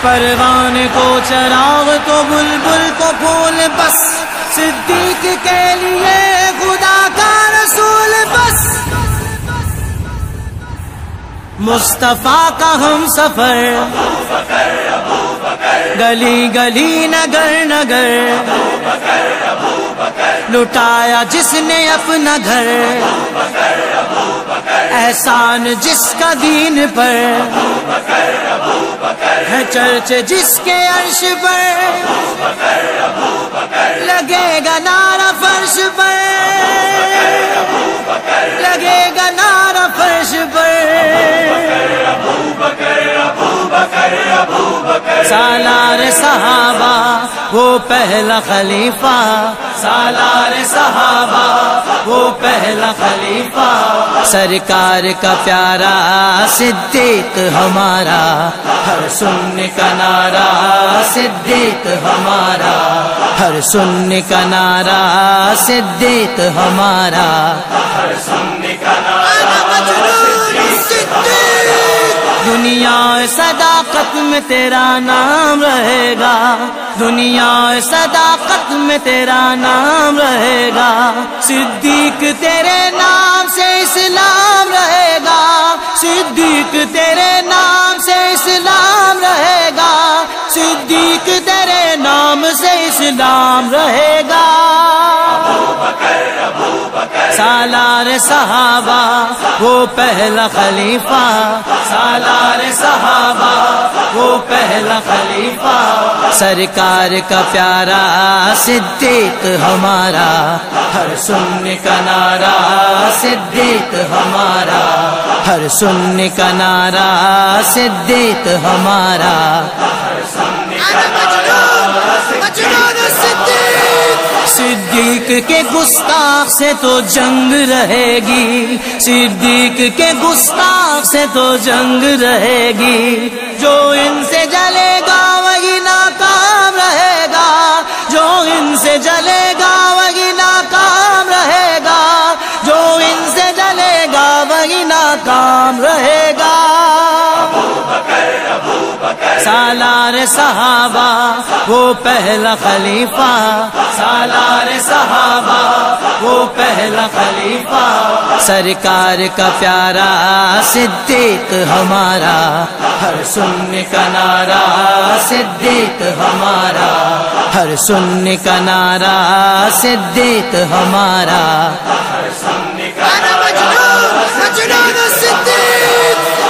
پروان کو چراغ تو بلبل کو پھول، بس صدیق کے لیے خدا کا رسول، بس مصطفیٰ کا ہم سفر، گلی گلی نگر نگر، لٹایا جس نے اپنا گھر، احسان جس کا دین پر ہے، چرچ جس کے عرش پر، لگے گا نعرہ فرش پر، لگے گا نعرہ فرش پر، سالار صحابہ وہ پہلا خلیفہ، سالار صحابہ وہ پہلا خلیفہ، سرکار کا پیارا صدیق ہمارا، ہر سننے کا نعرہ صدیق ہمارا، ہر سننے کا نعرہ صدیق ہمارا، ہر سننے کا نعرہ دنیا صداقت میں تیرا نام رہے گا، دنیا صداقت میں تیرا نام رہے گا، صدیق تیرے نام سے اسلام رہے گا، صدیق تیرے نام سے اسلام رہے گا، صدیق تیرے نام سے اسلام رہے گا، سالار صحابہ وہ پہلا خلیفہ، سالار صحابہ وہ پہلا خلیفہ، سرکار کا پیارا صدیق ہمارا، ہر سننے کا نعرہ صدیق ہمارا، ہر سننے کا نعرہ صدیق ہمارا، ہر سننے کا صدیق کے گستاخ سے تو جنگ رہے گی، صدیق کے گستاخ سے تو جنگ رہے گی، جو ان سے جلے گا وہی ناکام رہے گا، جو ان سے جلے گا وہی ناکام رہے گا، جو ان سے جلے گا وہی ناکام رہے گا، سالار صحابہ وہ پہلا خلیفہ، سالار صحابہ وہ پہلا خلیفہ، سرکار کا پیارا صدیق ہمارا، ہر سننے کا نعرہ صدیق ہمارا، ہر سننے کا نعرہ صدیق ہمارا، ہر سننے کا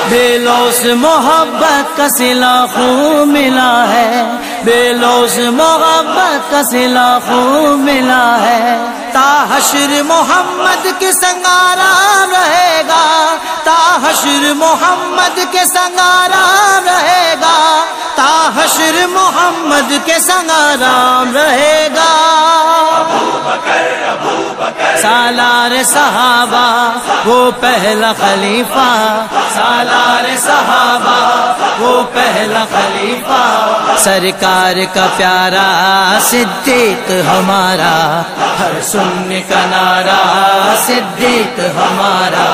بے لوث محبت کا صلہ خوب ملا ہے، بے لوث محبت کا صلہ خوب ملا ہے، تا حشر محمد کے سنگ آرام رہے گا، تا حشر محمد کے سنگ آرام رہے گا، تا حشر محمد کے سنگ آرام رہے گا، سالار صحابہ وہ پہلا خلیفہ، سالار صحابہ وہ پہلا خلیفہ، سرکار کا پیارا صدیق ہمارا، ہر سننے کا نعرہ صدیق ہمارا،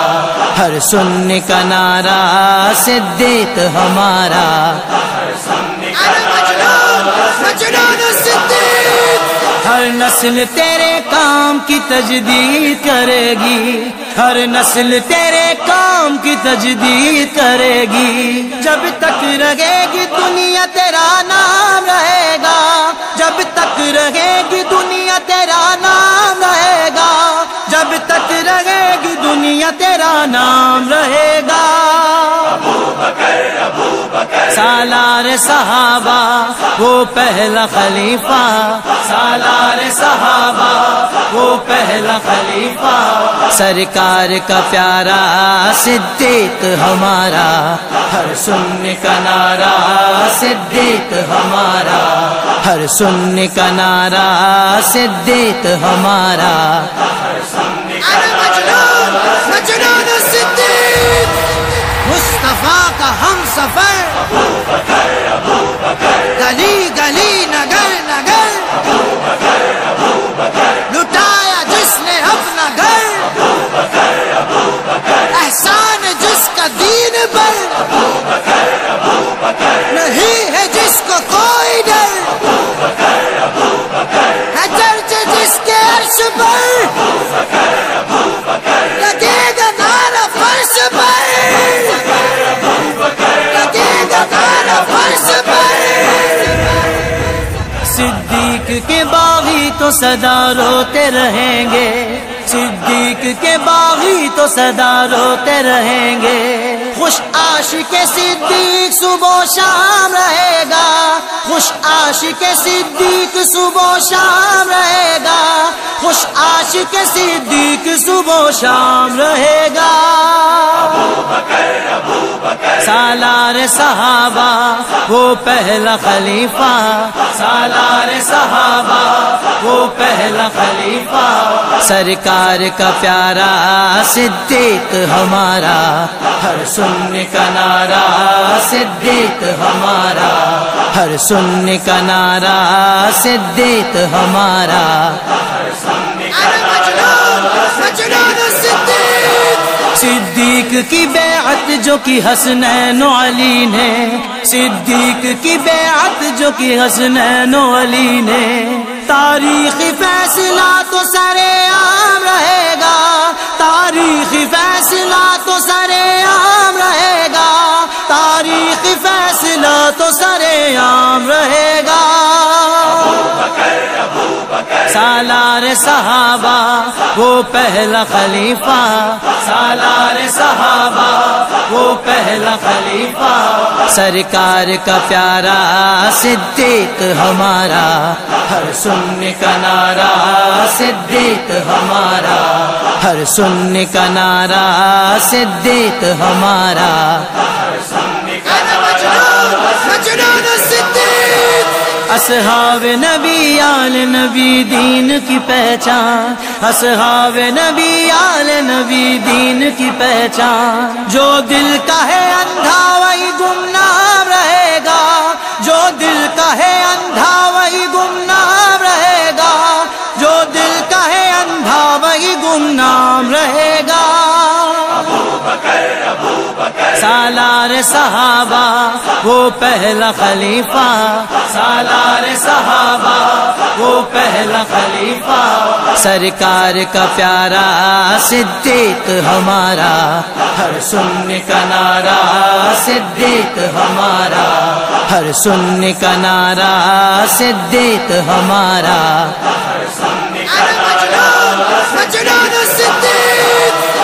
ہر سننے کا نعرہ صدیق ہمارا، ہر سننے کا ہر نسل تیرے کام کی تجدید کرے گی، ہر نسل تیرے کام کی تجدید کرے گی، جب تک رہے گی دنیا تیرا نام رہے گا، جب تک رہے گی دنیا تیرا نام رہے گا، جب تک رہے گی دنیا تیرا نام رہے گا، سالار صحابہ وہ پہلا خلیفہ، سالار صحابہ وہ پہلا خلیفہ، سرکار کا پیارا صدیق ہمارا، ہر سننے کا نعرہ صدیق ہمارا، ہر سننے کا نعرہ صدیق ہمارا، ہر سننے کا مصطفیٰ کا ہم سفر، گلی گلی نگر نگر، لٹایا جس نے اپنا گھر، احسان جس کا دین پر، نہیں ہے جس صدیق کے باغی تو سدا روتے رہیں گے، صدیق کے باغی تو سدا روتے رہیں گے، خوش عاشق صدیق صبح و شام رہے گا، خوش عاشق صدیق صبح و شام رہے گا، خوش عاشق صدیق صبح و شام رہے گا۔ سالار صحابہ وہ پہلا خلیفہ، سالار صحابہ وہ پہلا خلیفہ، سرکار کا پیارا صدیق ہمارا، ہر سننے کا نعرہ صدیق ہمارا، ہر سننے کا نعرہ صدیق ہمارا۔ صدیق کی بیعت جو کی حسنین و علی نے، صدیق کی بیعت جو کی حسنین و علی نے، تاریخی فیصلہ تو سرے عام رہے گا، تاریخی فیصلہ تو سرے عام رہے گا، تاریخی فیصلہ تو سرے عام رہے گا۔ سالار صحابہ وہ پہلا خلیفہ، سالار صحابہ وہ پہلا خلیفہ، سرکار کا پیارا صدیق ہمارا، ہر سننے کا نعرہ صدیق ہمارا، ہر سننے کا نعرہ صدیق ہمارا۔ اصحاب نبی آل نبی دین کی پہچان، اصحاب نبی آل نبی دین کی پہچان، جو دل کا ہے اندھا وہی گمنام رہے گا، جو دل کا ہے اندھا وہی گمنام رہے گا، جو دل کا ہے اندھا وہی گمنام رہے گا۔ سالار صحابہ وہ پہلا خلیفہ، سالار صحابہ وہ پہلا خلیفہ، سرکار کا پیارا صدیق ہمارا، ہر سننے کا نعرہ صدیق ہمارا، ہر سننے کا نعرہ صدیق ہمارا۔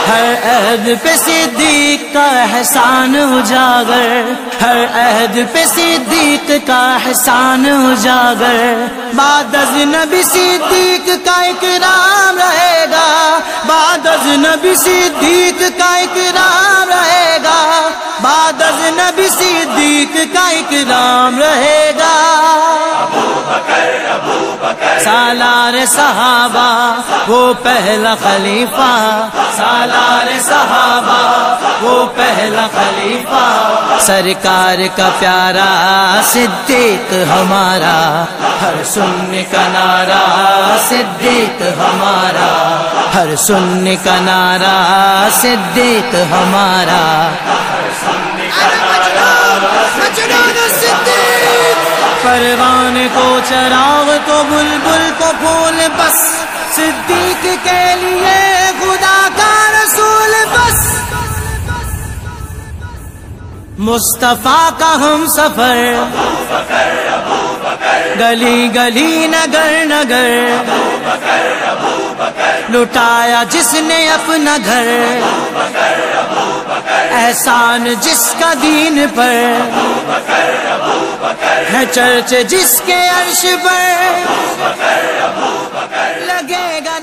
ہر عہد پہ صدیق کا احسان اجاگر، ہر عہد پہ صدیق کا احسان اجاگر، بعد از نبی صدیق کا اکرام رہے گا، بعد از نبی صدیق کا اکرام رہے گا، بعد از نبی صدیق کا اکرام رہے گا۔ سالار صحابہ وہ پہلا خلیفہ، سالار صحابہ وہ پہلا خلیفہ، سرکار کا پیارا صدیق ہمارا، ہر سننے کا نعرہ صدیق ہمارا، ہر سننے کا نعرہ صدیق ہمارا۔ پروان کو چراغ تو بلبل کو پھول، بس صدیق کے لیے خدا کا رسول، بس مصطفیٰ کا ہم سفر، گلی گلی نگر نگر، لٹایا جس نے اپنا گھر، احسان جس کا دین پر ہے، چرچ جس کے عرش پر لگے گا